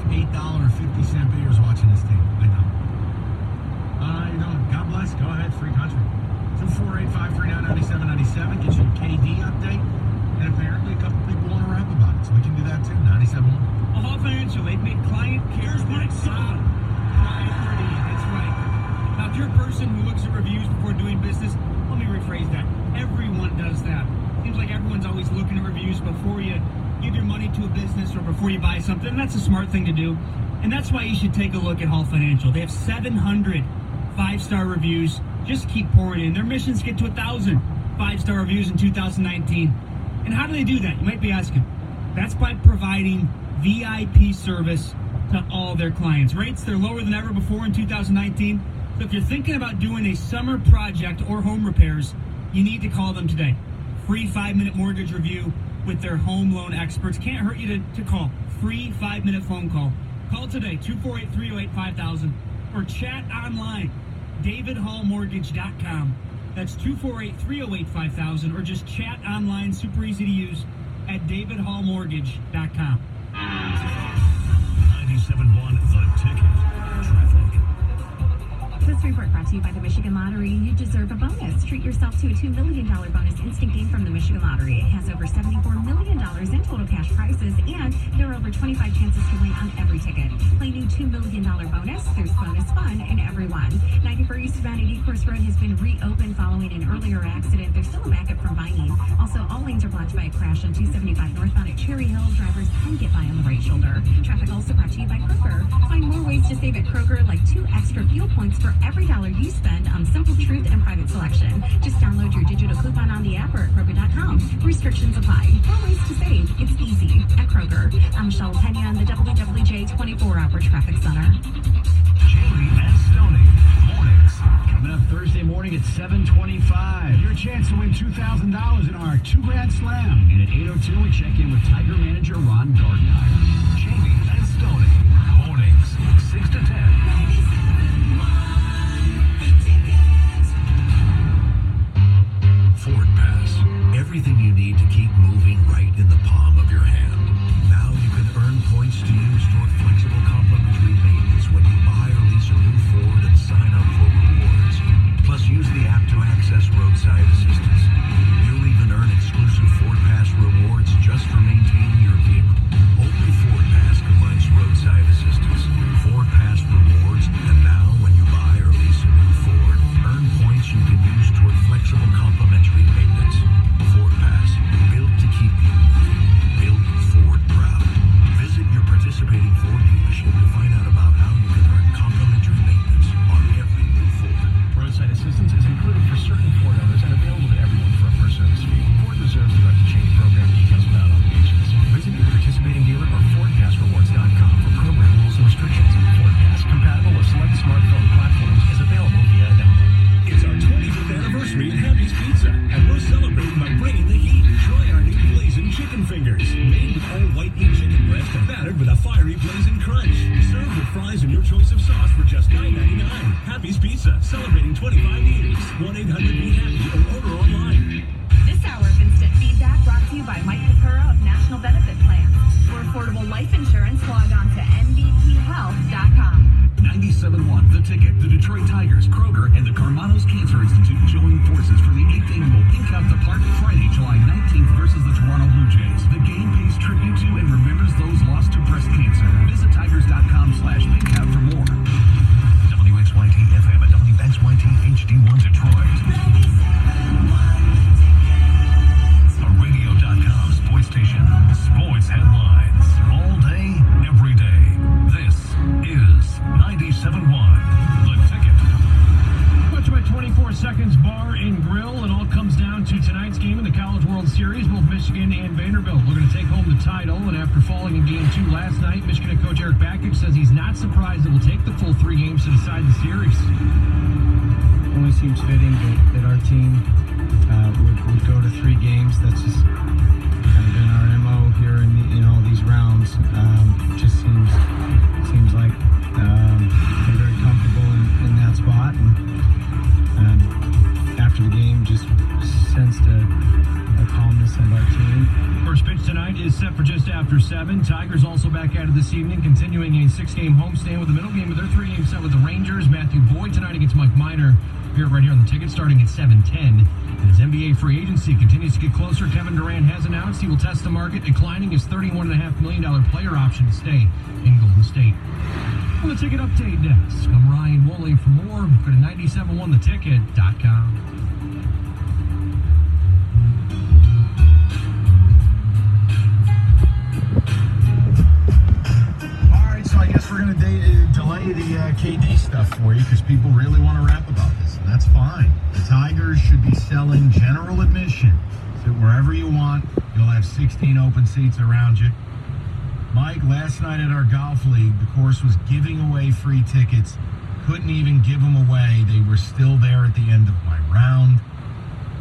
$8.50 beers watching this team. I know. You know, God bless. Go ahead. Free country. 248-539-9797. Get you a KD update. And apparently a couple people want to rap about it. So we can do that too. 97.1. Hall Financial, they've made client care priority. That's right. Now, if you're a person who looks at reviews before doing business, let me rephrase that. Everyone does that. Seems like everyone's always looking at reviews before you give your money to a business or before you buy something. And that's a smart thing to do. And that's why you should take a look at Hall Financial. They have 700 5-star reviews. Just keep pouring in. Their mission's to get to 1,000 5-star reviews in 2019. And how do they do that? You might be asking. That's by providing VIP service to all their clients. Rates, they're lower than ever before in 2019. So if you're thinking about doing a summer project or home repairs, you need to call them today. Free 5-minute mortgage review with their home loan experts. Can't hurt you to call. Free 5-minute phone call. Call today, 248-308-5000, or chat online, davidhallmortgage.com. That's 248-308-5000, or just chat online, super easy to use, at davidhallmortgage.com. 97.1 The Ticket. Traffic. This report brought to you by the Michigan Lottery. You deserve a bonus. Treat yourself to a $2 million bonus instant game from the Michigan Lottery. It has over $74 million in total cash prizes, and there are over 25 chances to win on every ticket. Play new $2 million bonus. There's bonus fun in every one. 94 East of 90 Course Road has been reopened following an earlier accident. There's still a backup from Vining. Also, all lanes are blocked by a crash on 275 northbound at Cherry Hill. Drivers can get by on the right shoulder. Traffic also brought to you by Kroger. Find more ways to save at Kroger, like 2 extra fuel points for every dollar you spend on Simple Truth and Private Selection. Just download your digital coupon on the app or at Kroger.com. Restrictions apply. More ways to save. It's easy at Kroger. I'm Michelle Pena on the WWJ 24-hour traffic center. Jamie and Stoney. Mornings. Coming up Thursday morning at 7:25. Your chance to win $2,000 in our 2 Grand Slam. And at 8:02, we check in with Tiger manager Ron Gardenhire. Jamie and Stoney. Mornings, 6 to 10. Ford Pass. Everything you need to keep moving right in the palm of your hand. Now you can earn points to use toward flexible complimentary maintenance when you buy or lease a new Ford and sign up for rewards. Plus, use the app to access roadside assistance. You'll even earn exclusive Ford Pass rewards just for maintaining your vehicle. Only Ford Pass combines roadside assistance, Ford Pass rewards, and now when you buy or lease a new Ford, earn points you can use toward flexible complimentary maintenance. Ford Pass, built to keep you moving. Built Ford proud. Visit your participating Ford dealership to find out about how you can earn complimentary maintenance on every new Ford. Roadside assistance is included for certain Ford owners and available to everyone for a per-service fee. Ford reserves the right to change program details without obligations. Visit your participating dealer or FordPassRewards.com for program rules and restrictions. Ford Pass, compatible with select smartphone platforms, is available via download. It's our 25th anniversary at Happy's Pizza, and we're celebrating by bringing the heat. Try our new blazing chicken fingers, made with all white meat chicken breast and battered with a fiery blazing crunch. Served with fries and your choice of sauce for just $9.99. Happy's Pizza, celebrating 25 years. 1-800-BE-HAPPY or order online. This hour of Instant Feedback brought to you by Mike Pecora of National Benefit Plans. For affordable life insurance, log on to MVPHealth.com. 97.1 The Ticket. The Detroit Tigers, Kroger, and the Karmanos Cancer Institute join forces for the 8th annual Pink Out the Park Friday, July 19th versus the Toronto Blue Jays. The game pays tribute to and remembers those lost to breast cancer. Visit tigers.com/pinkout for more. WXYT FM and WXYT HD1 Detroit. A radio.com sports station. Sports headlines. All day, every day. This is 97.1 The Ticket. Much by 24 Seconds Bar and Grill. It all comes down to tonight's game in the College World Series. Both Michigan and Vanderbilt looking to take home the title. And after falling in Game 2 last night, Michigan head coach Eric Bakich says he's not surprised it will take the full 3 games to decide the series. Only seems fitting that our team would go to 3 games. That's just kind of been our MO here in all these rounds. Just seems like they're very comfortable in that spot. And after the game, just sensed a calmness of our team. For First pitch tonight is set for just after 7. Tigers also back at it this evening, continuing a 6-game homestand with the middle game of their 3-game set with the Rangers. Matthew Boyd tonight against Mike Minor. Right here on the ticket, starting at 7:10. And as NBA free agency continues to get closer, Kevin Durant has announced he will test the market, declining his $31.5 million player option to stay in Golden State. On the ticket update next, I'm Ryan Woolley. For more, go to 971theticket.com. I guess we're going to delay the KD stuff for you because people really want to rap about this, and that's fine. The Tigers should be selling general admission. Sit wherever you want. You'll have 16 open seats around you. Mike, last night at our golf league, the course was giving away free tickets. Couldn't even give them away. They were still there at the end of my round.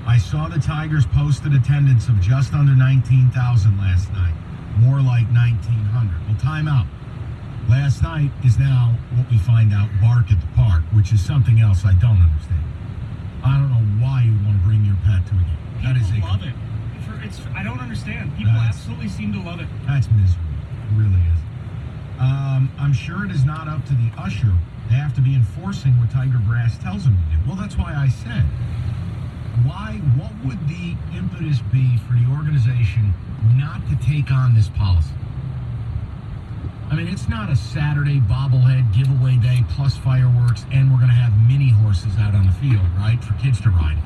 I saw the Tigers posted attendance of just under 19,000 last night. More like 1,900. Well, time out. Last night is now what we find out bark at the park, which is something else I don't understand. I don't know why you want to bring your pet to a game. That is People love it. I don't understand. People absolutely seem to love it. That's miserable. It really is. I'm sure it is not up to the usher. They have to be enforcing what Tiger Brass tells them to do. Well, that's why I said, what would the impetus be for the organization not to take on this policy? I mean, it's not a Saturday bobblehead giveaway day plus fireworks, and we're going to have mini horses out on the field, right, for kids to ride.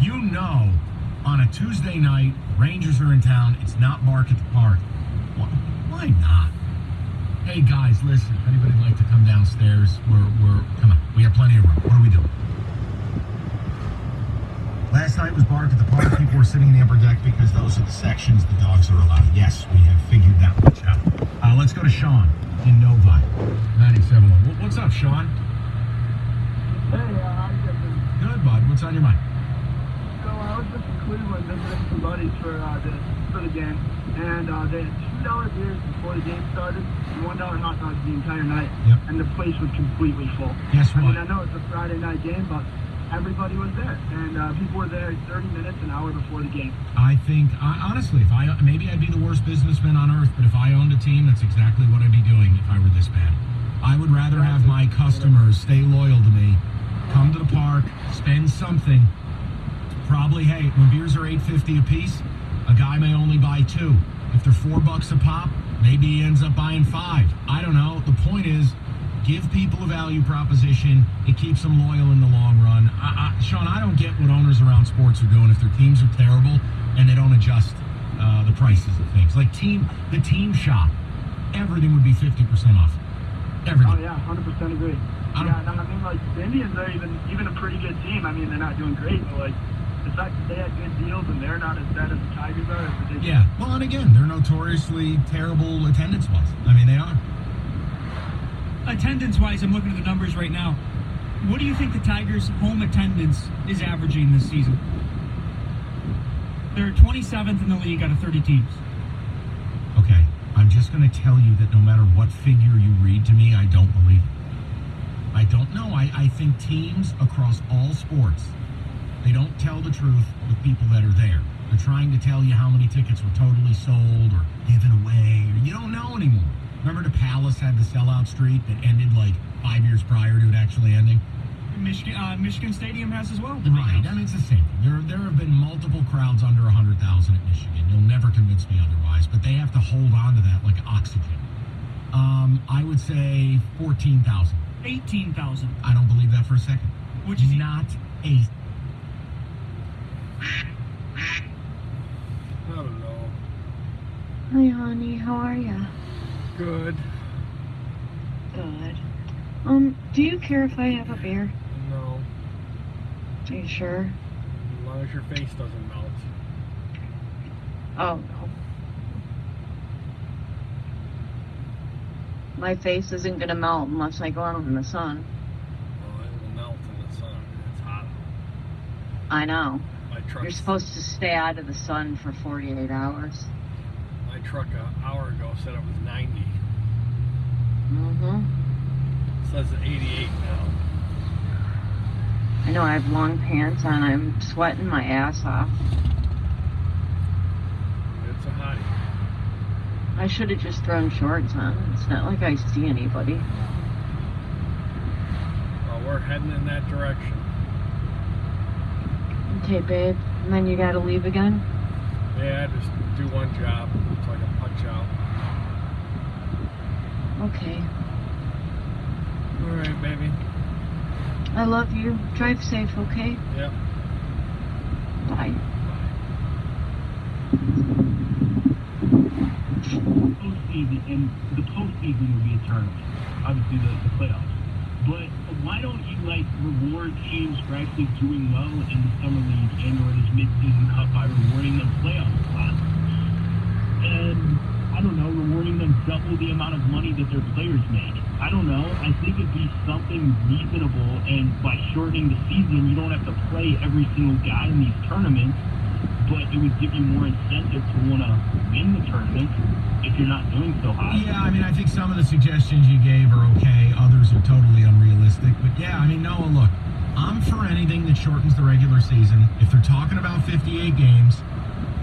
You know, on a Tuesday night, Rangers are in town. It's not bark at the park. Why not? Hey, guys, listen. If anybody'd like to come downstairs, come on. We have plenty of room. What are we doing? Last night was bark at the park. People were sitting in the upper deck because those are the sections the dogs are allowed. Yes, we have figured that much out. Let's go to Sean in Novi, 97.1. What's up, Sean? Hey, how you doing? Good, bud. What's on your mind? So I was just in Cleveland visiting some buddies for the game, and they had $2 beers before the game started, and $1 hot dogs the entire night, Yep. and the place was completely full. Guess what? I mean, I know it's a Friday night game, but everybody was there, and people were there 30 minutes, an hour before the game. I think, honestly, maybe I'd be the worst businessman on earth, but if I owned a team, that's exactly what I'd be doing if I were this bad. I would rather have my customers stay loyal to me, come to the park, spend something. Probably, hey, when beers are $8.50 a piece, a guy may only buy 2. If they're $4 a pop, maybe he ends up buying 5. I don't know. The point is, give people a value proposition. It keeps them loyal in the long run. Sean, I don't get what owners around sports are doing if their teams are terrible and they don't adjust the prices of things. Like the team shop, everything would be 50% off. Everything. Oh yeah, 100% agree. I mean, like the Indians are even a pretty good team. I mean, they're not doing great, but like the fact that they had good deals and they're not as bad as the Tigers are is ridiculous. Yeah. Well, and again, they're notoriously terrible attendance-wise. I mean, they are. Attendance-wise, I'm looking at the numbers right now. What do you think the Tigers' home attendance is averaging this season? They're 27th in the league out of 30 teams. Okay, I'm just going to tell you that no matter what figure you read to me, I don't believe it. I don't know. I think teams across all sports, they don't tell the truth with people that are there. They're trying to tell you how many tickets were totally sold or given away. Or you don't know anymore. Remember the Palace had the sellout streak that ended like 5 years prior to it actually ending? Michigan Stadium has as well. Right, I mean, it's the same thing. There have been multiple crowds under 100,000 at Michigan. You'll never convince me otherwise, but they have to hold on to that like oxygen. I would say 14,000. 18,000. I don't believe that for a second. Which is not a... I don't know. Hi, honey. How are ya? Good. Good. Do you care if I have a beer? No. Are you sure? As long as your face doesn't melt. Oh, no. My face isn't gonna melt unless I go out in the sun. Well, it will melt in the sun. It's hot. I know. My truck. You're supposed to stay out of the sun for 48 hours. My truck an hour ago said it was 90. Mm-hmm. It says 88 now. I know, I have long pants on. I'm sweating my ass off. It's a hottie. I should have just thrown shorts on. It's not like I see anybody. Well, we're heading in that direction. Okay, babe. And then you gotta leave again? Yeah, just do one job so I can punch out. Okay. All right, baby. I love you. Drive safe, okay? Yep. Bye. Postseason, and the postseason will be a tournament. Obviously, the playoffs. But why don't you reward teams for actually doing well in the summer league and or this mid-season cup by rewarding them playoff spots? And I don't know, rewarding them double the amount of money that their players make. I don't know. I think it'd be something reasonable, and by shortening the season, you don't have to play every single guy in these tournaments, but it would give you more incentive to want to win the tournament if you're not doing so hot. Yeah, I mean, I think some of the suggestions you gave are okay. Others are totally unrealistic. But yeah, I mean, Noah, look, I'm for anything that shortens the regular season. If they're talking about 58 games,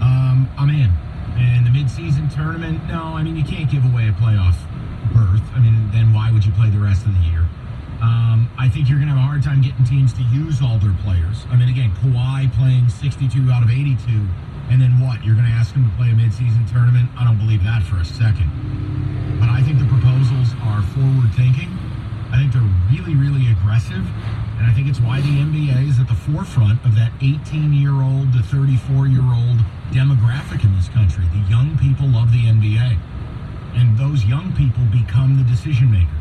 I'm in. And the mid-season tournament, no, I mean, you can't give away a playoff berth. I mean, then why would you play the rest of the year? I think you're going to have a hard time getting teams to use all their players. I mean, again, Kawhi playing 62 out of 82, and then what? You're going to ask him to play a mid-season tournament? I don't believe that for a second. But I think the proposals are forward-thinking. I think they're really, really aggressive, and I think it's why the NBA is at the forefront of that 18-year-old to 34-year-old demographic in this country. The young people love the NBA, and those young people become the decision makers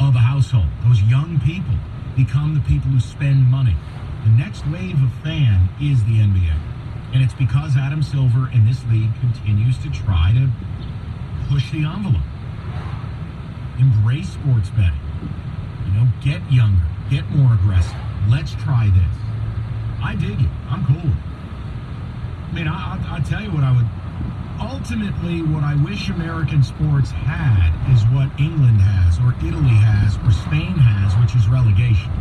of a household. Those young people become the people who spend money. The next wave of fan is the NBA. And it's because Adam Silver in this league continues to try to push the envelope. Embrace sports betting. You know, get younger, get more aggressive. Let's try this. I dig it. I'm cool with it. I mean, I'll tell you what I would... Ultimately, what I wish American sports had is what England has, or Italy has, or Spain has, which is relegation.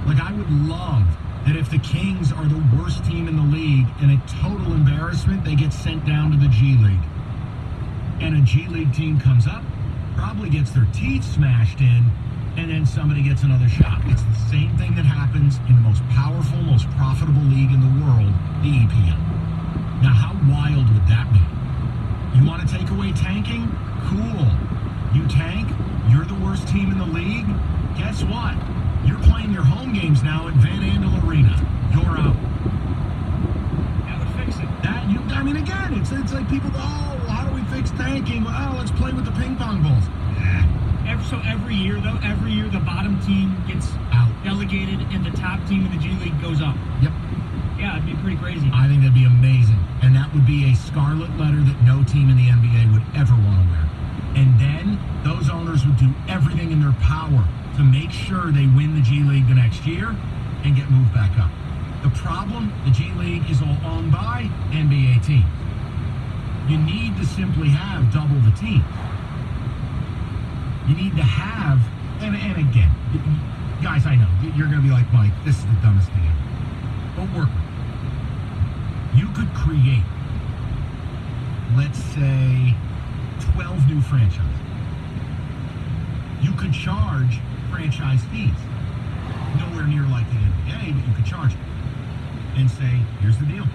Like, I would love that if the Kings are the worst team in the league and a total embarrassment, they get sent down to the G League. And a G League team comes up, probably gets their teeth smashed in, and then somebody gets another shot. It's the same thing that happens in the most powerful, most profitable league in the world, the EPL. Now, how wild would that be? You want to take away tanking? Cool. You tank, you're the worst team in the league. Guess what? You're playing your home games now at Van Andel Arena. You're out. That would fix it. I mean, again, it's like people go, oh, well, how do we fix tanking? Well, let's play with the ping pong balls. So every year, the bottom team gets out, delegated, and the top team in the G League goes up. Yep. Yeah, it'd be pretty crazy. I think that'd be amazing. And that would be a scarlet letter that no team in the NBA would ever want to wear. And then those owners would do everything in their power to make sure they win the G League the next year and get moved back up. The problem, the G League is all owned by NBA teams. You need to simply have double the teams. You need to have, and again, guys, I know, you're going to be like, Mike, this is the dumbest thing ever. Don't work with it. You could create, let's say, 12 new franchises. You could charge franchise fees. Nowhere near like the NBA, but you could charge it. And say, here's the deal.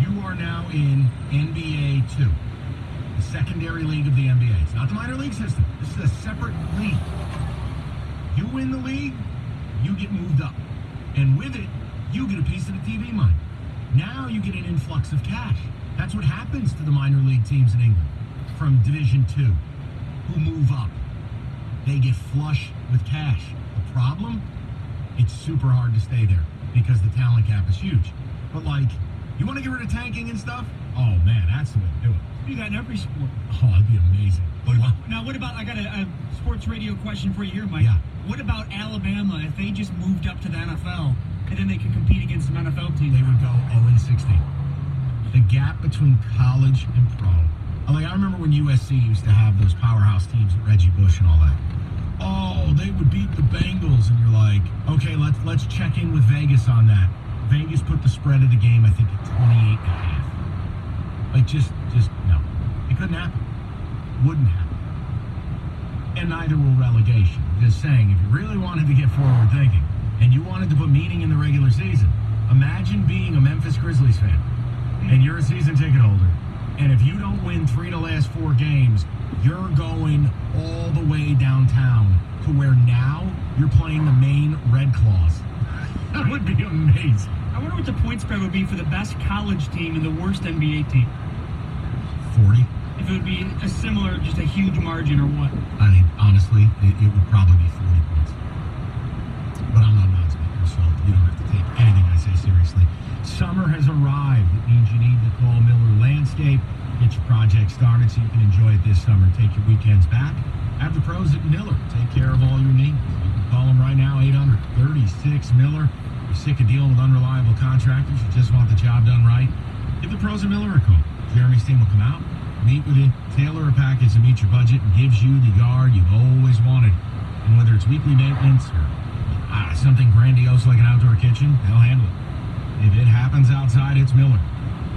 You are now in NBA 2, the secondary league of the NBA. It's not the minor league system. This is a separate league. You win the league, you get moved up. And with it, you get a piece of the TV money. Now you get an influx of cash. That's what happens to the minor league teams in England from Division 2 who move up. They get flush with cash. The problem? It's super hard to stay there because the talent gap is huge. But like, you want to get rid of tanking and stuff? Oh man, that's the way to do it. You got in every sport. Oh, that'd be amazing. What about, I got a sports radio question for you here, Mike. Yeah. What about Alabama if they just moved up to the NFL and then they could compete against some NFL teams? They would go 0-16. The gap between college and pro. Like, I remember when USC used to have those powerhouse teams with Reggie Bush and all that. Oh, they would beat the Bengals, and you're like, okay, let's check in with Vegas on that. Vegas put the spread of the game, I think, at 28.5. Like, just Just no. It couldn't happen. Wouldn't happen. And neither will relegation. Just saying, if you really wanted to get forward thinking and you wanted to put meaning in the regular season, imagine being a Memphis Grizzlies fan and you're a season ticket holder, and if you don't win 3 of the last 4 games, you're going all the way downtown to where now you're playing the Maine Red Claws. That would be amazing. I wonder what the point spread would be for the best college team and the worst NBA team. 40? If it would be a similar, just a huge margin or what? I think, honestly, it would probably be 40 points. But I'm not an odds maker, so you don't have to take anything I say seriously. Summer has arrived. It means you need to call Miller Landscape. Get your project started so you can enjoy it this summer and take your weekends back. Have the pros at Miller take care of all your needs. You can call them right now, 800-36-MILLER. You're sick of dealing with unreliable contractors. You just want the job done right. Give the pros at Miller a call. Jeremy's team will come out, meet with you, tailor a package to meet your budget, and gives you the yard you've always wanted. And whether it's weekly maintenance or something grandiose like an outdoor kitchen, they'll handle it. If it happens outside, it's Miller.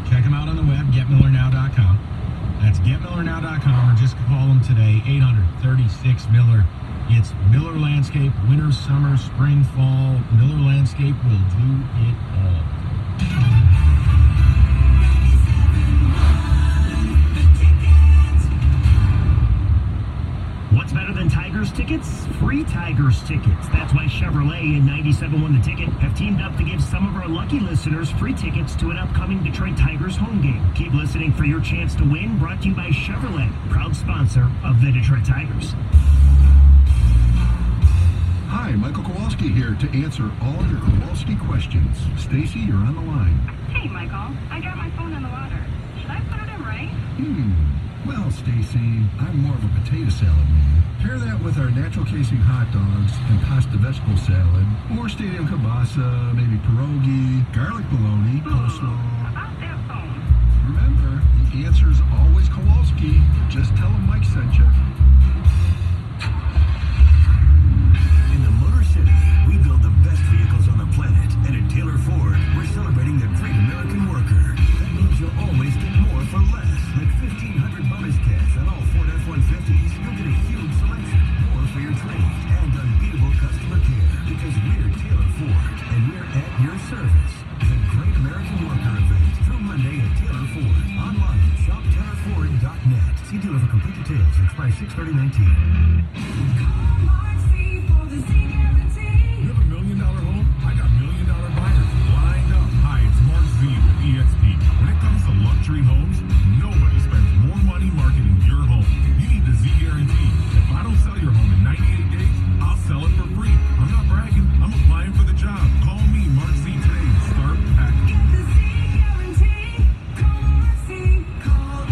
Check them out on the web, getmillernow.com. That's getmillernow.com, or just call them today, 800-36-MILLER. It's Miller Landscape, winter, summer, spring, fall. Miller Landscape will do it all. What's better than Tigers tickets? Free Tigers tickets. That's why Chevrolet and 97.1 The Ticket have teamed up to give some of our lucky listeners free tickets to an upcoming Detroit Tigers home game. Keep listening for your chance to win. Brought to you by Chevrolet, proud sponsor of the Detroit Tigers. Hi, Michael Kowalski here to answer all your Kowalski questions. Stacy, you're on the line. Hey, Michael. I got my phone in the water. Should I put it in right? Well, Stacy, I'm more of a potato salad man. Pair that with our natural casing hot dogs and pasta vegetable salad, or stadium kielbasa, maybe pierogi, garlic bologna, coleslaw. About that phone. Remember, the answer's always Kowalski. Just tell him Mike sent you. In the Motor City, we build the best vehicles on the planet, and at Taylor Ford, we're celebrating the great American worker. That means you'll always get more for less, like 1,500 bonus cash on all Ford F-150s. You'll get a huge selection, more for your trade, and unbeatable customer care, because we're Taylor Ford, and we're at your service. The Great American Worker event through Monday at Taylor Ford. Online at shoptaylorford.net. See dealer for complete details. Expires 6/30/19. You have $1 million home? I got $1 million buyers lined up. Hi, it's Mark Z with EXP. When it comes to luxury homes, nobody spends more money marketing your home. You need the Z Guarantee. If I don't sell your home in 98 days, I'll sell it for free. I'm not bragging. I'm applying for the job. Call me, Mark Z, today and start packing. Get the Z Guarantee. Call Mark Z. Call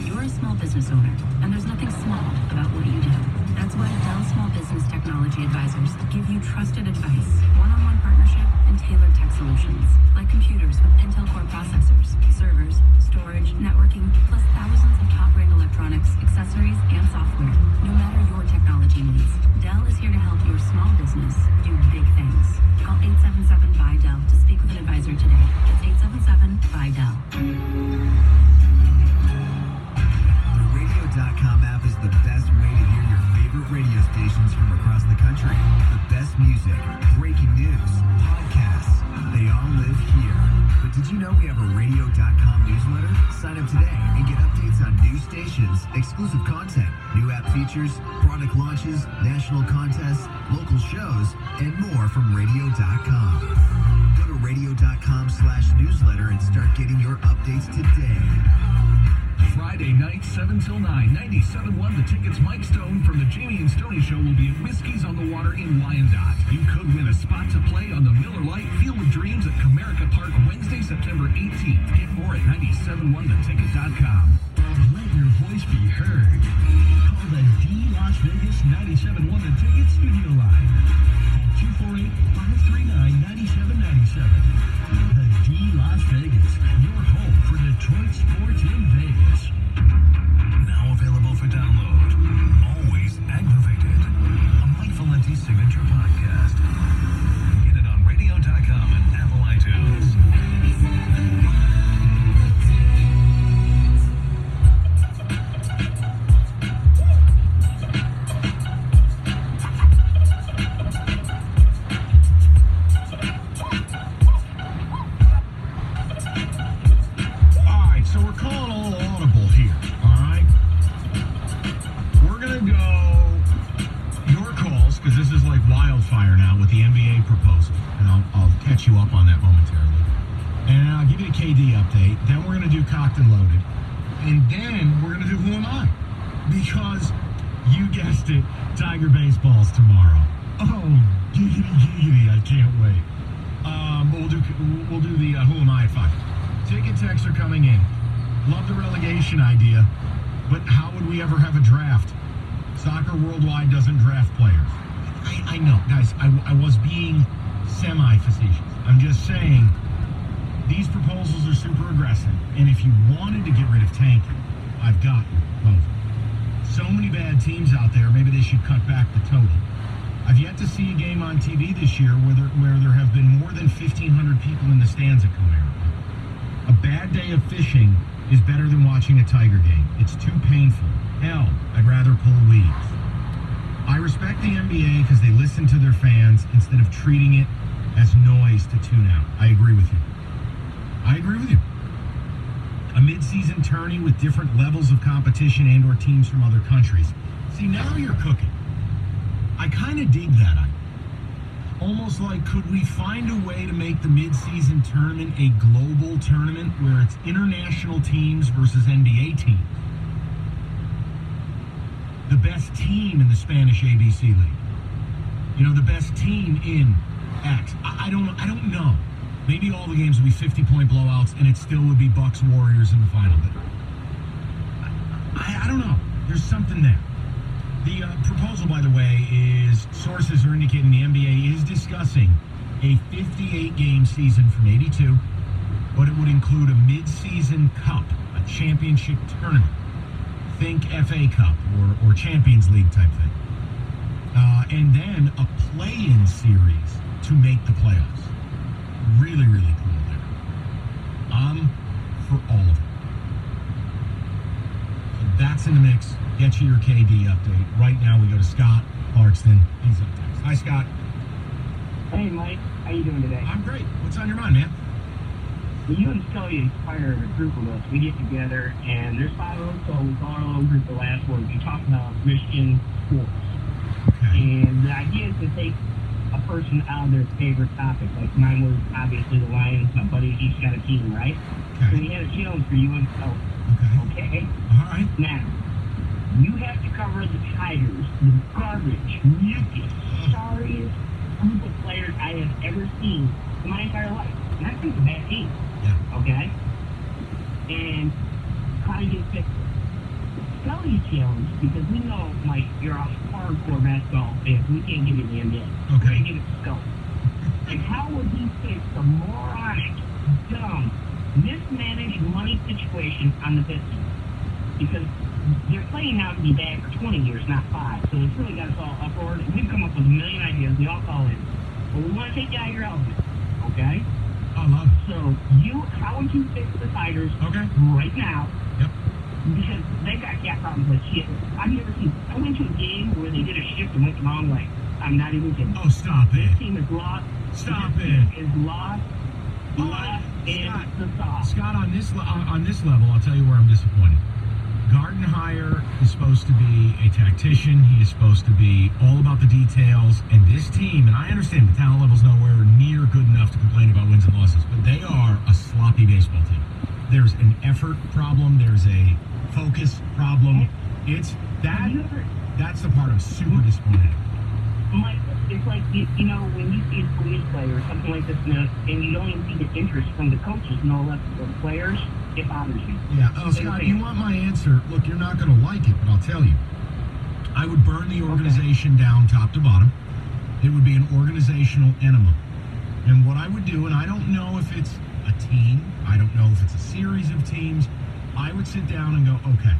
You're a small business owner, and there's nothing small about what you do. That's why Dell Small Business Technology Advisors give you trusted advice, one-on-one partnership, and tailored tech solutions, like computers with Intel Core processors, servers, storage, networking, plus thousands of top-brand electronics, accessories, and software. No matter your technology needs, Dell is here to help your small business do big things. Call 877-BUY-DELL to speak with an advisor today. That's 877-BUY-DELL. The Radio.com app is the best way to hear your favorite radio stations from across the country. The best music, breaking news, podcasts, they all live here. But did you know we have a Radio.com newsletter? Sign up today and get updates on new stations, exclusive content, new app features, product launches, national contests, local shows, and more from Radio.com. Go to Radio.com/newsletter and start getting your updates today. Friday night, 7 till 9, 97.1 The Ticket's Mike Stone from the Jamie and Stoney Show will be at Whiskey's on the Water in Wyandotte. You could win a spot to play on the Miller Lite Field of Dreams at Comerica Park Wednesday, September 18th. Get more at 97.1theticket.com. Let your voice be heard. Call the D Las Vegas 97.1 The Ticket Studio Line at 248-539-9797. The D Las Vegas, your home for Detroit sports in Vegas. Now available for download. Always Aggravated. A Mike Valenti signature podcast. Get it on Radio.com and Apple iTunes. catch you up on that momentarily. And I'll give you a KD update. Then we're going to do Cocked and Loaded. And then we're going to do Who Am I? Because you guessed it, Tiger Baseball's tomorrow. Oh, giggity, I can't wait. We'll do the Who Am I at 5. Ticket texts are coming in. Love the relegation idea, but how would we ever have a draft? Soccer Worldwide doesn't draft players. I know, guys, I was being semi-facetious. I'm just saying, these proposals are super aggressive, and if you wanted to get rid of tanking, I've got you, both. So many bad teams out there, maybe they should cut back the total. I've yet to see a game on TV this year where there have been more than 1,500 people in the stands at Comerica. A bad day of fishing is better than watching a Tiger game. It's too painful. Hell, I'd rather pull weeds. I respect the NBA because they listen to their fans instead of treating it as noise to tune out. I agree with you. A mid-season tourney with different levels of competition and or teams from other countries. See, now you're cooking. I kind of dig that idea. Almost like, could we find a way to make the mid-season tournament a global tournament where it's international teams versus NBA teams? The best team in the Spanish ABC League. You know, the best team in X. I don't know. Maybe all the games would be 50-point blowouts and it still would be Bucks Warriors in the final. But I don't know. There's something there. The proposal, by the way, is sources are indicating the NBA is discussing a 58-game season from 82, but it would include a mid-season cup, a championship tournament. Think FA Cup or Champions League type thing. And then a play-in series to make the playoffs. Really, really cool there. I'm for all of it. So that's in the mix. Get you your KD update. Right now we go to Scott Clarkston. He's up next. Hi, Scott. Hey, Mike. How you doing today? I'm great. What's on your mind, man? Well, you and Scully inspired a group of us. We get together, and there's 5 of us, so we call our little group the last word. We talk about Michigan sports. Okay. And the idea is to take a person out of their favorite topic. Like mine was obviously the Lions. My buddies each got a team, right? Okay. So we had a challenge for you and Scully. Okay? All right. Now, you have to cover the Tigers, the garbage, mucus, sorriest group of players I have ever seen in my entire life. And I think it's a bad team. Yeah. Okay? And how do you fix it? Scully's challenge, because we know, Mike, you're a hardcore basketball fan, so we can't give you the NBA. Okay. We're going to give it to Scully. And how would he fix the moronic, dumb, mismanaged money situation on the Pistons? Because they're playing now to be bad for 20 years, not 5. So it's really got us all uproared. We've come up with a million ideas. We all call in. But we want to take you out of your element. Okay? I love it. So how would you fix the Tigers right now? Yep. Because they've got cat problems like shit. I went to a game where they did a shift and went the wrong way. I'm not even kidding. Oh, stop it. This team is lost. Stop this it. Team is lost. In the sauce. Scott, on this level, I'll tell you where I'm disappointed. Gardenhire is supposed to be a tactician. He is supposed to be all about the details. And this team, and I understand the talent level's nowhere near good enough to complain about wins and losses, but they are a sloppy baseball team. There's an effort problem. There's a focus problem. That's the part I'm super disappointed in. Mike, it's like, you know, when you see a police play or something like this, and you don't even see the interest from the coaches, no less than the players, it bothers you. Yeah. Oh, Scott, you want my answer? Look, you're not going to like it, but I'll tell you. I would burn the organization down top to bottom. It would be an organizational enema. And what I would do, and I don't know if it's a team, I don't know if it's a series of teams, I would sit down and go, okay,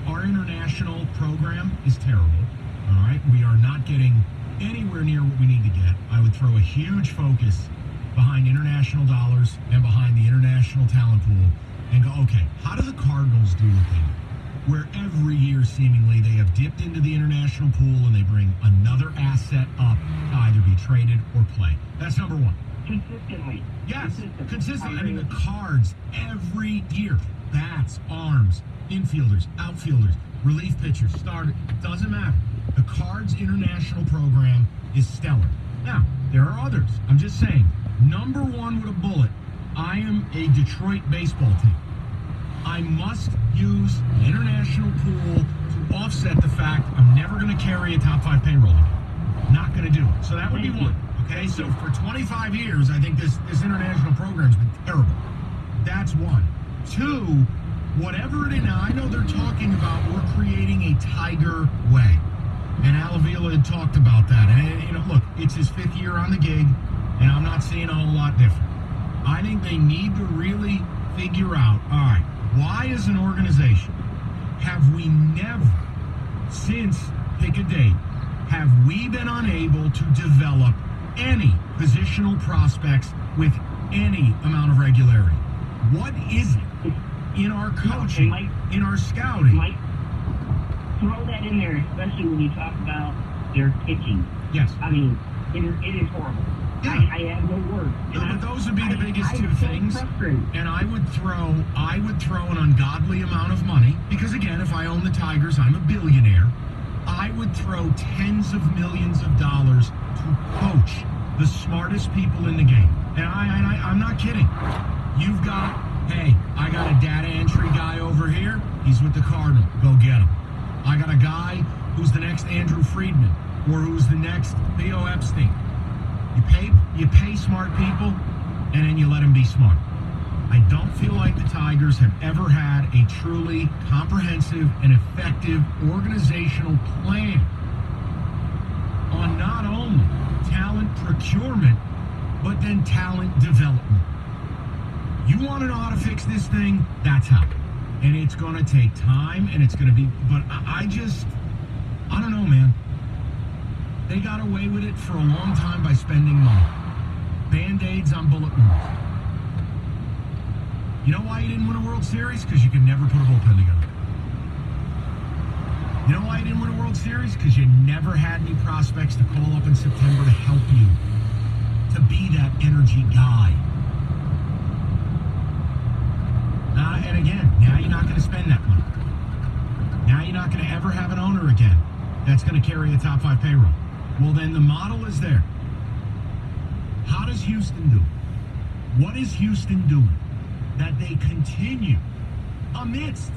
our international program is terrible. All right, we are not getting anywhere near what we need to get. I would throw a huge focus behind international dollars and behind the international talent pool and go, okay, how do the Cardinals do what they do? Where every year, seemingly, they have dipped into the international pool and they bring another asset up to either be traded or play. That's number one. Consistently. Yes, consistently. I mean, the Cards every year. Bats, arms, infielders, outfielders, relief pitchers, starters. Doesn't matter. The Cards international program is stellar. Now, there are others. I'm just saying, Number one with a bullet, I am a Detroit baseball team. I must use the international pool to offset the fact I'm never going to carry a top 5 payroll again. Not going to do it. So that would be one. Okay, so for 25 years, I think this international program's been terrible. That's one. Two, whatever it is, now I know they're talking about we're creating a Tiger way. And Al Avila had talked about that. And, you know, look, it's his 5th year on the gig, and I'm not seeing a whole lot different. I think they need to really figure out, all right, why as an organization have we never, since pick a date, have we been unable to develop any positional prospects with any amount of regularity? What is it in our coaching, in our scouting? Mike, throw that in there, especially when you talk about their pitching. Yes. I mean, it is horrible. Yeah. I have no words. No, but those would be the biggest two things. And I would throw an ungodly amount of money, because again, if I own the Tigers, I'm a billionaire. I would throw tens of millions of dollars to coach the smartest people in the game. And I'm not kidding. You've got, hey, I got a data entry guy over here. He's with the Cardinal. Go get him. I got a guy who's the next Andrew Friedman, or who's the next Theo Epstein. You pay smart people, and then you let them be smart. I don't feel like the Tigers have ever had a truly comprehensive and effective organizational plan on not only talent procurement, but then talent development. You want to know how to fix this thing? That's how. And it's going to take time, and it's going to be, but I don't know, man. They got away with it for a long time by spending money. Band-Aids on bullet wounds. You know why you didn't win a World Series? Because you could never put a bullpen together. You know why you didn't win a World Series? Because you never had any prospects to call up in September to help you, to be that energy guy. And again, now you're not going to spend that money. Now you're not going to ever have an owner again that's going to carry a top 5 payroll. Well, then the model is there. How does Houston do it? What is Houston doing that they continue amidst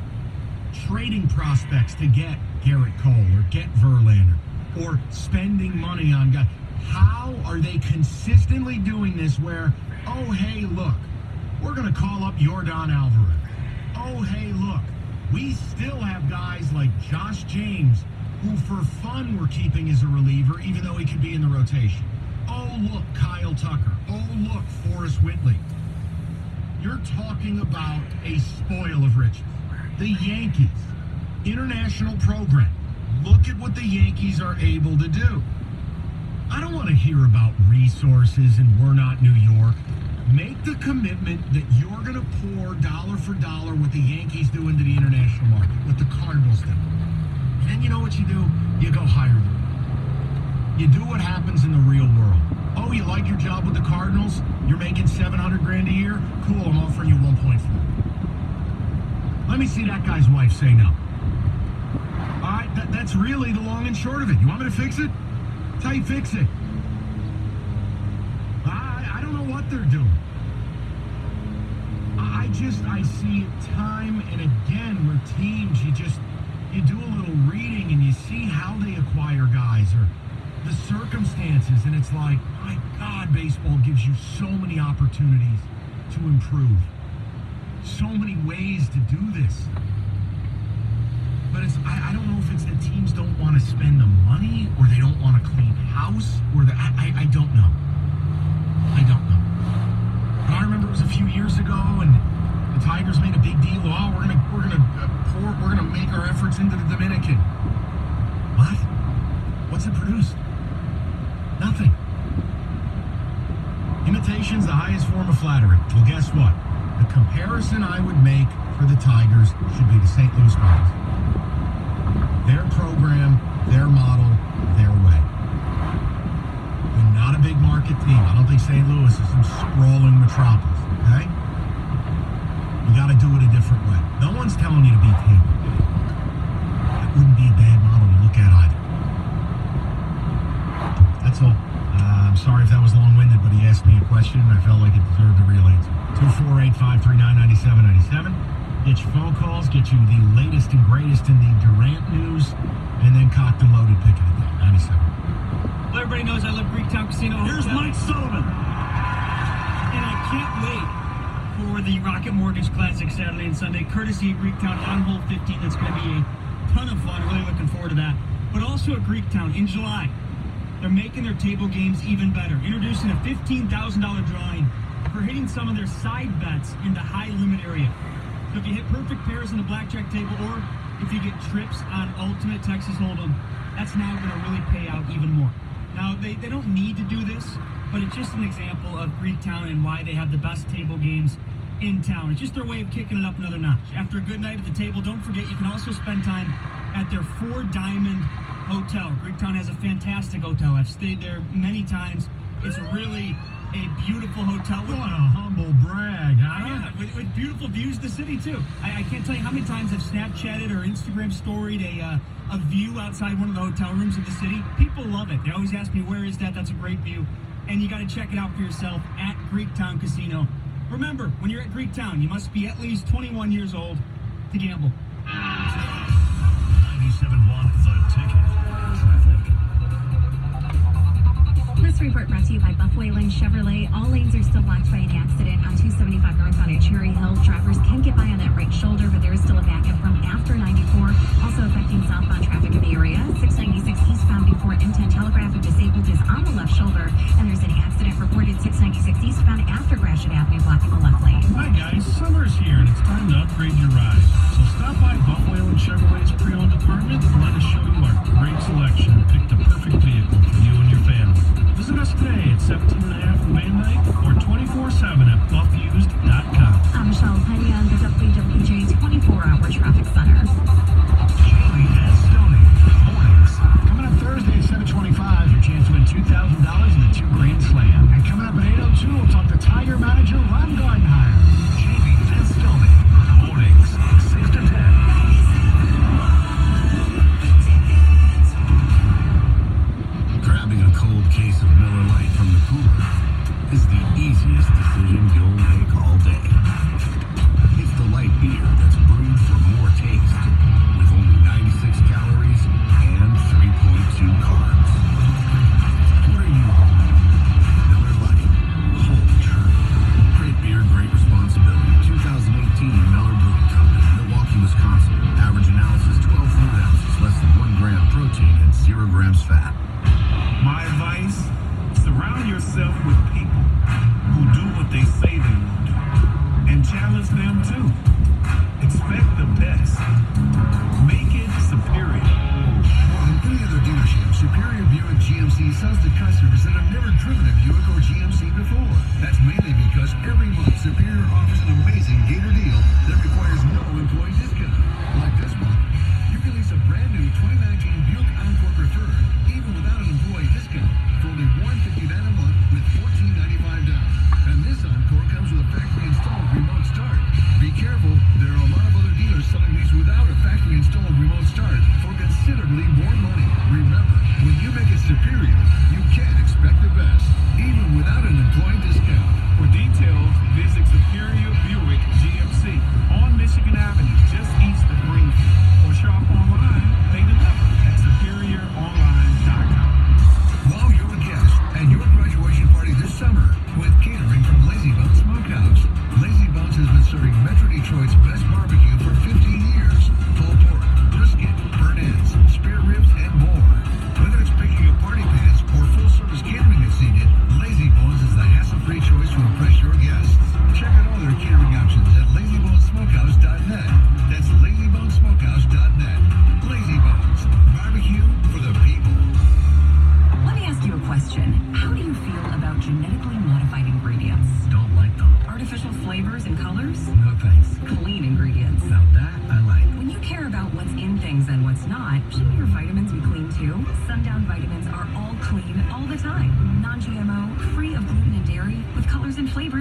trading prospects to get Garrett Cole or get Verlander or spending money on guys? How are they consistently doing this where, oh, hey, look, we're going to call up Yordan Alvarez. Oh, hey, look, we still have guys like Josh James, who for fun we're keeping as a reliever, even though he could be in the rotation. Oh, look, Kyle Tucker. Oh, look, Forrest Whitley. You're talking about a spoil of riches. The Yankees, international program. Look at what the Yankees are able to do. I don't want to hear about resources and we're not New York. Make the commitment that you're going to pour dollar for dollar what the Yankees do into the international market, what the Cardinals do. And then you know what you do? You go higher than that. You do what happens in the real world. Oh, you like your job with the Cardinals? You're making $700,000 a year? Cool, I'm offering you 1.4. Let me see that guy's wife say no. All right, that's really the long and short of it. You want me to fix it? That's how you fix it. I don't know what they're doing. I see it time and again where teams, you do a little reading and you see how they acquire guys or the circumstances, and it's like, my God, baseball gives you so many opportunities to improve. So many ways to do this. But I don't know if it's that teams don't want to spend the money or they don't want to clean house or I don't know. I don't know. But I remember it was a few years ago and the Tigers made a big deal. Oh, we're gonna make our efforts into the Dominican. What? What's it produced? Nothing. Imitation's the highest form of flattery. Well, guess what? The comparison I would make for the Tigers should be the St. Louis Cardinals. Their program, their model, their way. They're not a big market team. I don't think St. Louis is some sprawling metropolis, okay? You got to do it a different way. No one's telling you to be Tampa. That wouldn't be a bad model to look at either. That's all. I'm sorry if that was long-winded, but he asked me a question, and I felt like it deserved a real answer. 248-539-9797. Get your phone calls, get you the latest and greatest in the Durant news, and then cocked and loaded pick of the day. 97. Well, everybody knows I love Greektown Casino. Here's Mike Sullivan. And I can't wait for the Rocket Mortgage Classic Saturday and Sunday, courtesy of Greektown on hole 15. That's going to be a ton of fun. Really looking forward to that. But also at Greektown in July, they're making their table games even better, introducing a $15,000 drawing for hitting some of their side bets in the high limit area. So if you hit perfect pairs on the blackjack table, or if you get trips on Ultimate Texas Hold'em, that's now going to really pay out even more. Now, they don't need to do this, but it's just an example of Greektown and why they have the best table games in town. It's just their way of kicking it up another notch. After a good night at the table, don't forget you can also spend time at their 4 Diamond Hotel. Greektown has a fantastic hotel. I've stayed there many times. It's really a beautiful hotel. What a humble brag, huh? Yeah, with beautiful views of the city, too. I can't tell you how many times I've Snapchatted or Instagram storied a view outside one of the hotel rooms of the city. People love it. They always ask me, where is that? That's a great view. And you got to check it out for yourself at Greektown Casino. Remember, when you're at Greektown, you must be at least 21 years old to gamble. 97.1 The Ticket. Traffic. This report brought to you by Buff Wayland Chevrolet. All lanes are still blocked by an accident on 275 northbound at Cherry Hill. Drivers can get by on that right shoulder, but there is still a backup from after 94. Also affecting southbound traffic in the area. 696 eastbound before M10 Telegraph and disabled is on the left shoulder. And there's an accident reported 696 eastbound after Gratiot Avenue blocking the left lane. Hi guys, summer's here and it's time to upgrade your ride. So stop by Buff Wayland Chevrolet's pre-owned department and let us show you our great selection and pick the perfect vehicle for you and your family. Visit us today at 17.5 Van Dyke or 24/7 at buffused.com. I'm Michelle Penny on the WWJ 24-hour traffic center. Jamie and Stoney. Mornings. Coming up Thursday at 7:25, your chance to win $2,000 in the 2 Grand Slam. And coming up at 8:02, we'll talk to Tiger manager Ron Gardenhire. Jamie and Stoney. Mornings, 6 to 10. Grabbing a cold case of Miller Lite from the cooler is the easiest decision you'll make all day. It's the light beer that's brewed for more taste, with only 96 calories and 3.2 carbs. What are you on? Miller Lite. Hold true. Great beer, great responsibility. 2018 Miller Brewing Company, Milwaukee, Wisconsin. Average analysis 12 fluid ounces, less than 1 gram protein and 0 grams fat. My advice, surround yourself with people who do what they say they will do. And challenge them too. Expect the best. Make it superior. More than any other dealership, Superior Buick GMC sells to customers that have never driven a Buick or GMC before. That's mainly because every month Superior offers an amazing Gator deal that requires no employee discount. Like this month, you can lease a brand new 2019 Buick Encore Preferred, even without an employee discount, for only $159 a month with $14.95 down. And this Encore comes with a factory-installed remote start. Be careful, there are a lot of other dealers selling these without a factory-installed remote start for considerably more money. Remember, when you make it Superior, you can expect the best, even without an employee discount. For details, visit Superior Buick GMC on Michigan Avenue, just east of Greenfield. Or shop online, they deliver at superioronline.com. Wow your guest at your graduation party this summer with catering from Lazy Bones Smokehouse. Lazy Bones has been serving Metro Detroit's best barbecue for 15 years. Pulled pork, brisket, burnt ends, spare ribs, and more. Whether it's picking up party pants or full-service catering that's needed, Lazy Bones is the hassle-free choice to impress your guests. Check out all their catering options at lazybonesmokehouse.net. That's lazybonesmokehouse.net. Lazy Bones, barbecue for the people. Let me ask you a question. How do you feel about genetically modified ingredients? Don't like them. Artificial flavors and colors? No thanks. Clean ingredients. Now that I like. When you care about what's in things and what's not, shouldn't your vitamins be clean too? Sundown Vitamins are all clean all the time. Non-GMO, free of gluten and dairy, with colors and flavors